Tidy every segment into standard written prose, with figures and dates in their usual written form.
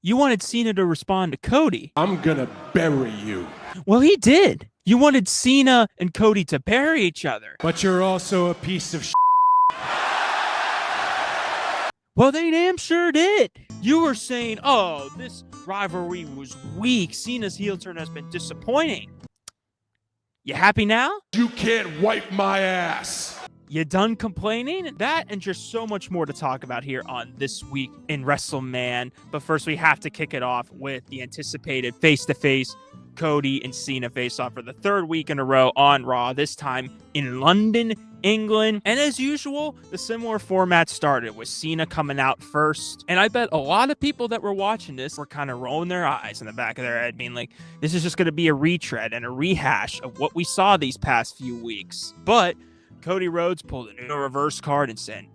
You wanted Cena to respond to Cody. I'm gonna bury you. Well, he did. You wanted Cena and Cody to bury each other. But you're also a piece of Well, they damn sure did. You were saying, oh, this rivalry was weak. Cena's heel turn has been disappointing. You happy now? You can't wipe my ass. You done complaining? That and just so much more to talk about here on This Week in WrestleMan. But first, we have to kick it off with the anticipated face-to-face Cody and Cena face-off for the third week in a row on Raw, this time in London, England. And as usual, the similar format started with Cena coming out first. And I bet a lot of people that were watching this were kind of rolling their eyes in the back of their head, being like, this is just going to be a retread and a rehash of what we saw these past few weeks. But Cody Rhodes pulled a new reverse card and said,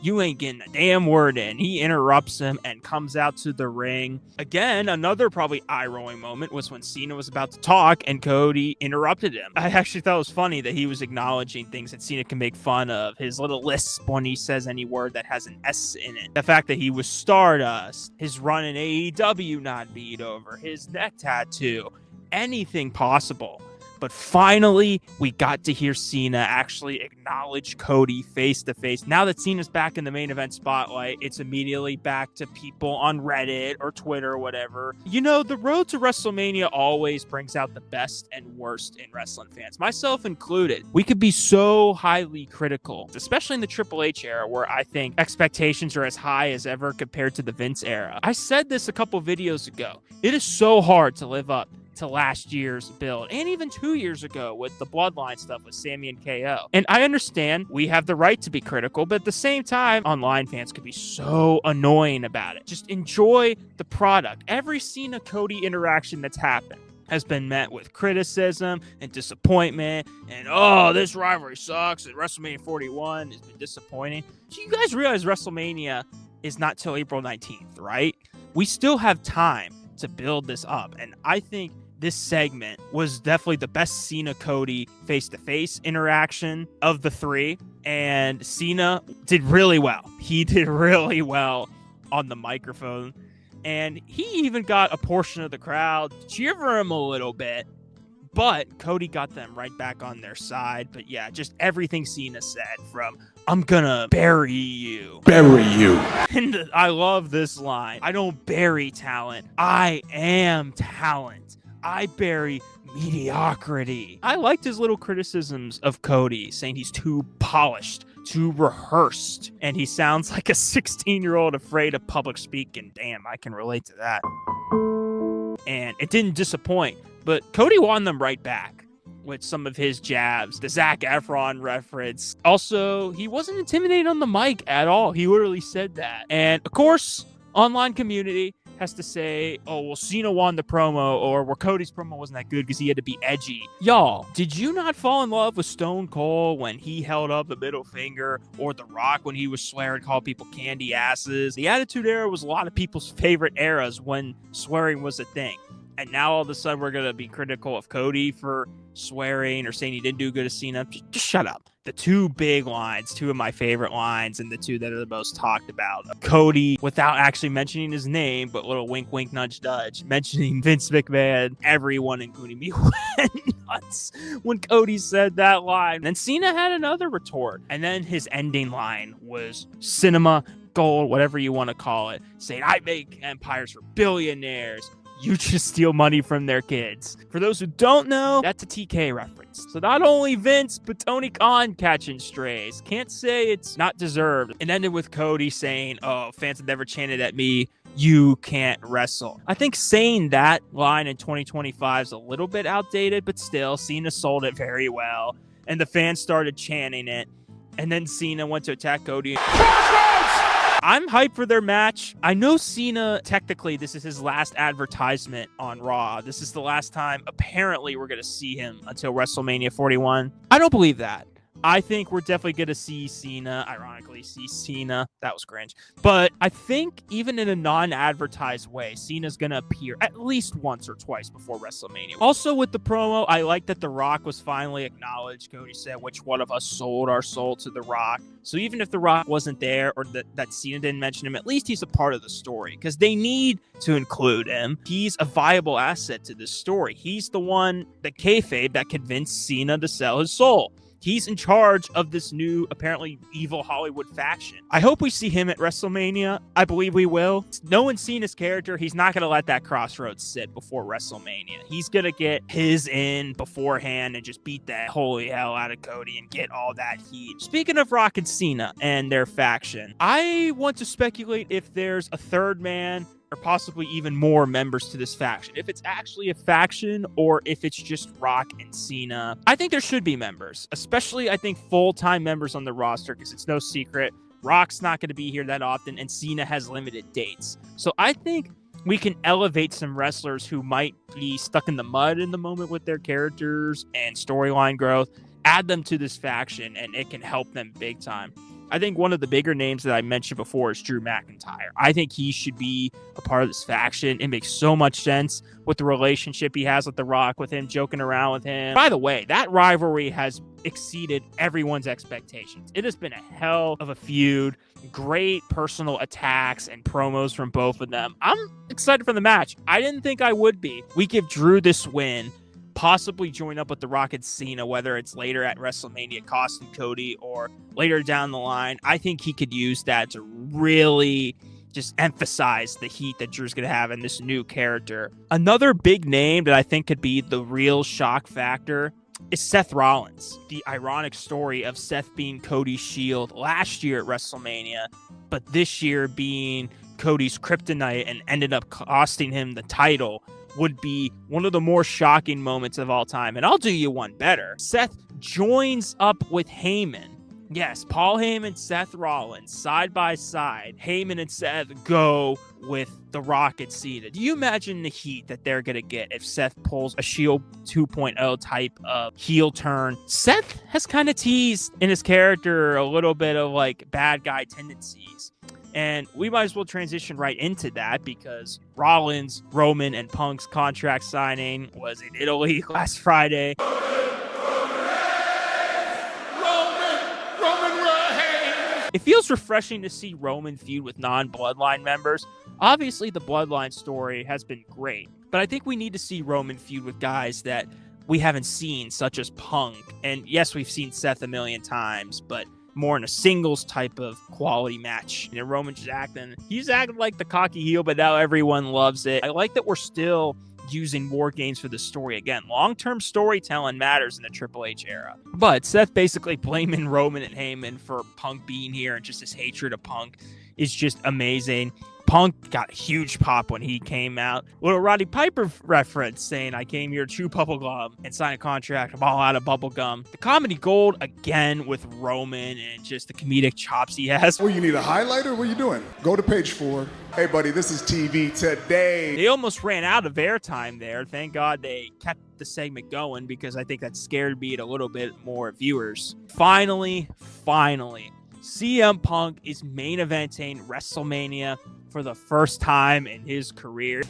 you ain't getting a damn word in. He interrupts him and comes out to the ring. Again, another probably eye-rolling moment was when Cena was about to talk and Cody interrupted him. I actually thought it was funny that he was acknowledging things that Cena can make fun of. His little lisp when he says any word that has an S in it. The fact that he was Stardust, his run in AEW not beat over, his neck tattoo, anything possible. But finally, we got to hear Cena actually acknowledge Cody face to face. Now that Cena's back in the main event spotlight, it's immediately back to people on Reddit or Twitter or whatever. You know, the road to WrestleMania always brings out the best and worst in wrestling fans, myself included. We could be so highly critical, especially in the Triple H era, where I think expectations are as high as ever compared to the Vince era. I said this a couple videos ago. It is so hard to live up to last year's build, and even 2 years ago with the Bloodline stuff with Sammy and KO. And I understand we have the right to be critical, but at the same time, online fans could be so annoying about it. Just enjoy the product. Every Cena Cody interaction that's happened has been met with criticism and disappointment, and oh, this rivalry sucks, and WrestleMania 41 has been disappointing. Do you guys realize WrestleMania is not till April 19th, right? We still have time to build this up, and I think this segment was definitely the best Cena Cody face-to-face interaction of the three, and Cena did really well. He did really well on the microphone, and he even got a portion of the crowd to cheer for him a little bit, but Cody got them right back on their side. But yeah, just everything Cena said, from I'm gonna bury you. Bury you. And I love this line. I don't bury talent. I am talent. I bury mediocrity. I liked his little criticisms of Cody, saying he's too polished, too rehearsed, and he sounds like a 16-year-old afraid of public speaking. Damn, I can relate to that. And it didn't disappoint, but Cody won them right back with some of his jabs, the Zac Efron reference. Also, he wasn't intimidated on the mic at all. He literally said that. And of course, online community has to say, oh, well, Cena won the promo, or well, Cody's promo wasn't that good because he had to be edgy. Y'all, did you not fall in love with Stone Cold when he held up the middle finger, or The Rock when he was swearing, called people candy asses? The Attitude Era was a lot of people's favorite eras when swearing was a thing. And now all of a sudden we're going to be critical of Cody for swearing or saying he didn't do good as Cena. Just shut up. The two big lines, two of my favorite lines, and the two that are the most talked about. Cody, without actually mentioning his name, but little wink, wink, nudge, nudge, mentioning Vince McMahon, everyone, including me, went nuts when Cody said that line. Then Cena had another retort. And then his ending line was cinema, gold, whatever you want to call it, saying, I make empires for billionaires. You just steal money from their kids. For those who don't know, that's a TK reference. So not only Vince, but Tony Khan catching strays. Can't say it's not deserved. It ended with Cody saying, oh, fans have never chanted at me, you can't wrestle. I think saying that line in 2025 is a little bit outdated, but still, Cena sold it very well. And the fans started chanting it. And then Cena went to attack Cody. I'm hyped for their match. I know Cena, technically, this is his last advertisement on Raw. This is the last time, apparently, we're going to see him until WrestleMania 41. I don't believe that. I think we're definitely going to see Cena, ironically, that was cringe. But I think even in a non-advertised way, Cena's going to appear at least once or twice before WrestleMania. Also with the promo, I like that The Rock was finally acknowledged. Cody said, which one of us sold our soul to The Rock? So even if The Rock wasn't there or that Cena didn't mention him, at least he's a part of the story because they need to include him. He's a viable asset to this story. He's the one, the kayfabe, that convinced Cena to sell his soul. He's in charge of this new, apparently evil Hollywood faction. I hope we see him at WrestleMania. I believe we will. Knowing Cena's character, he's not going to let that crossroads sit before WrestleMania. He's going to get his in beforehand and just beat the holy hell out of Cody and get all that heat. Speaking of Rock and Cena and their faction, I want to speculate if there's a third man or possibly even more members to this faction. If it's actually a faction or if it's just Rock and Cena. I think there should be members, especially I think full-time members on the roster because it's no secret. Rock's not going to be here that often and Cena has limited dates. So I think we can elevate some wrestlers who might be stuck in the mud in the moment with their characters and storyline growth, add them to this faction and it can help them big time. I think one of the bigger names that I mentioned before is Drew McIntyre. I think he should be a part of this faction. It makes so much sense with the relationship he has with The Rock, with him joking around with him. By the way, that rivalry has exceeded everyone's expectations. It has been a hell of a feud. Great personal attacks and promos from both of them. I'm excited for the match. I didn't think I would be. We give Drew this win, possibly join up with The Rock and Cena, whether it's later at WrestleMania costing Cody or later down the line. I think he could use that to really just emphasize the heat that Drew's going to have in this new character. Another big name that I think could be the real shock factor is Seth Rollins. The ironic story of Seth being Cody's shield last year at WrestleMania, but this year being Cody's kryptonite and ended up costing him the title would be one of the more shocking moments of all time. And I'll do you one better. Seth joins up with Heyman. Yes, Paul Heyman, Seth Rollins, side by side. Heyman and Seth go with The Rock and Cena. Do you imagine the heat that they're going to get if Seth pulls a Shield 2.0 type of heel turn? Seth has kind of teased in his character a little bit of like bad guy tendencies. And we might as well transition right into that because Rollins, Roman, and Punk's contract signing was in Italy last Friday. It feels refreshing to see Roman feud with non-Bloodline members. Obviously, the Bloodline story has been great, but I think we need to see Roman feud with guys that we haven't seen, such as Punk. And yes, we've seen Seth a million times, but more in a singles type of quality match. You know, Roman's he's acting like the cocky heel, but now everyone loves it. I like that we're still using war games for the story. Again, long-term storytelling matters in the Triple H era. But Seth basically blaming Roman and Heyman for Punk being here and just his hatred of Punk is just amazing. Punk got a huge pop when he came out. Little Roddy Piper reference saying, I came here to chew bubblegum and sign a contract. I'm all out of bubblegum. The comedy gold again with Roman and just the comedic chops he has. Well, you need a highlighter? What are you doing? Go to page 4. Hey, buddy, this is TV today. They almost ran out of airtime there. Thank God they kept the segment going because I think that scared me a little bit more viewers. Finally, CM Punk is main eventing WrestleMania for the first time in his career.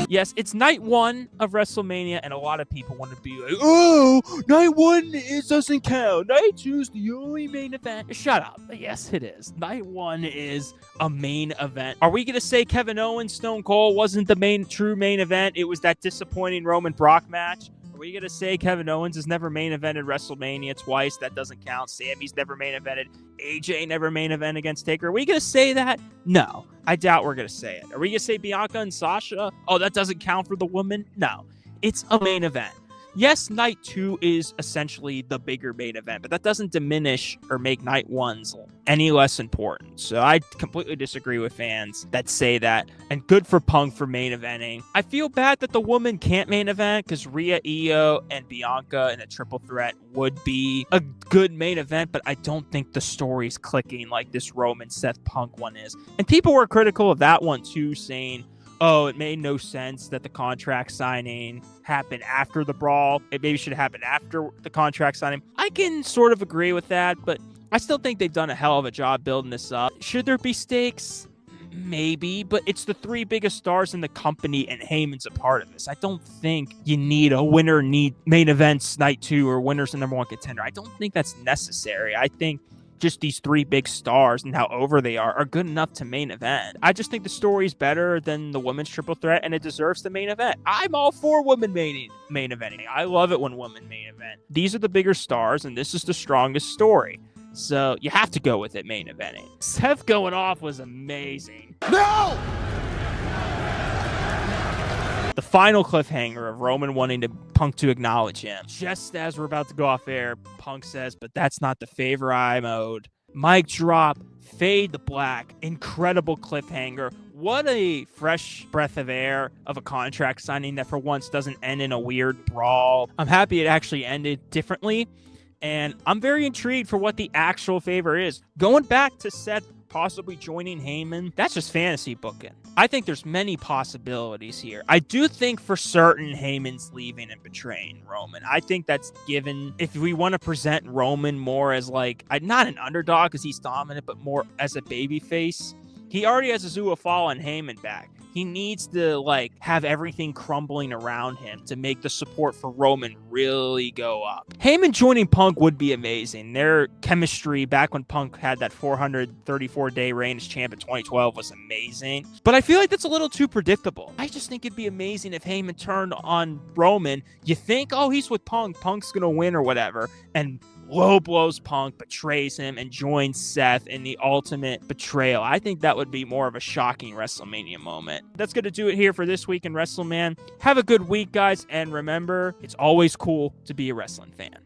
Yes, it's night 1 of WrestleMania, and a lot of people want to be like, oh, night 1 doesn't count. Night 2 is the only main event. Shut up. Yes, it is. Night 1 is a main event. Are we going to say Kevin Owens, Stone Cold wasn't the true main event? It was that disappointing Roman Brock match? Are we going to say Kevin Owens has never main evented WrestleMania twice? That doesn't count. Sammy's never main evented. AJ never main event against Taker. Are we going to say that? No, I doubt we're going to say it. Are we going to say Bianca and Sasha? Oh, that doesn't count for the woman? No, it's a main event. Yes, night 2 is essentially the bigger main event, but that doesn't diminish or make night 1's any less important. So I completely disagree with fans that say that. And good for Punk for main eventing. I feel bad that the woman can't main event because Rhea, Io, and Bianca in a triple threat would be a good main event, but I don't think the story's clicking like this Roman Seth Punk one is. And people were critical of that one too, saying, oh, it made no sense that the contract signing happened after the brawl. It maybe should have happened after the contract signing. I can sort of agree with that, but I still think they've done a hell of a job building this up. Should there be stakes? Maybe, but it's the 3 biggest stars in the company, and Heyman's a part of this. I don't think you need a winner need main events night 2 or winners the number 1 contender. I don't think that's necessary. I think just these 3 big stars and how over they are good enough to main event. I just think the story's better than the women's triple threat, and it deserves the main event. I'm all for women main eventing. I love it when women main event. These are the bigger stars, and this is the strongest story. So you have to go with it main eventing. Seth going off was amazing. No! The final cliffhanger of Roman wanting Punk to acknowledge him. Just as we're about to go off air, Punk says, but that's not the favor I'm owed. Mic drop, fade to black. Incredible cliffhanger. What a fresh breath of air of a contract signing that for once doesn't end in a weird brawl. I'm happy it actually ended differently. And I'm very intrigued for what the actual favor is. Going back to Seth possibly joining Heyman, that's just fantasy booking. I think there's many possibilities here. I do think for certain Heyman's leaving and betraying Roman. I think that's given. If we want to present Roman more as like, not an underdog because he's dominant, but more as a babyface, he already has Azula Fall and Heyman back. He needs to have everything crumbling around him to make the support for Roman really go up. Heyman joining Punk would be amazing. Their chemistry back when Punk had that 434-day reign as champ in 2012 was amazing. But I feel like that's a little too predictable. I just think it'd be amazing if Heyman turned on Roman. You think, oh, he's with Punk. Punk's going to win or whatever. And low blows Punk, betrays him, and joins Seth in the ultimate betrayal. I think that would be more of a shocking WrestleMania moment. That's going to do it here for this week in WrestleMan. Have a good week, guys, and remember, it's always cool to be a wrestling fan.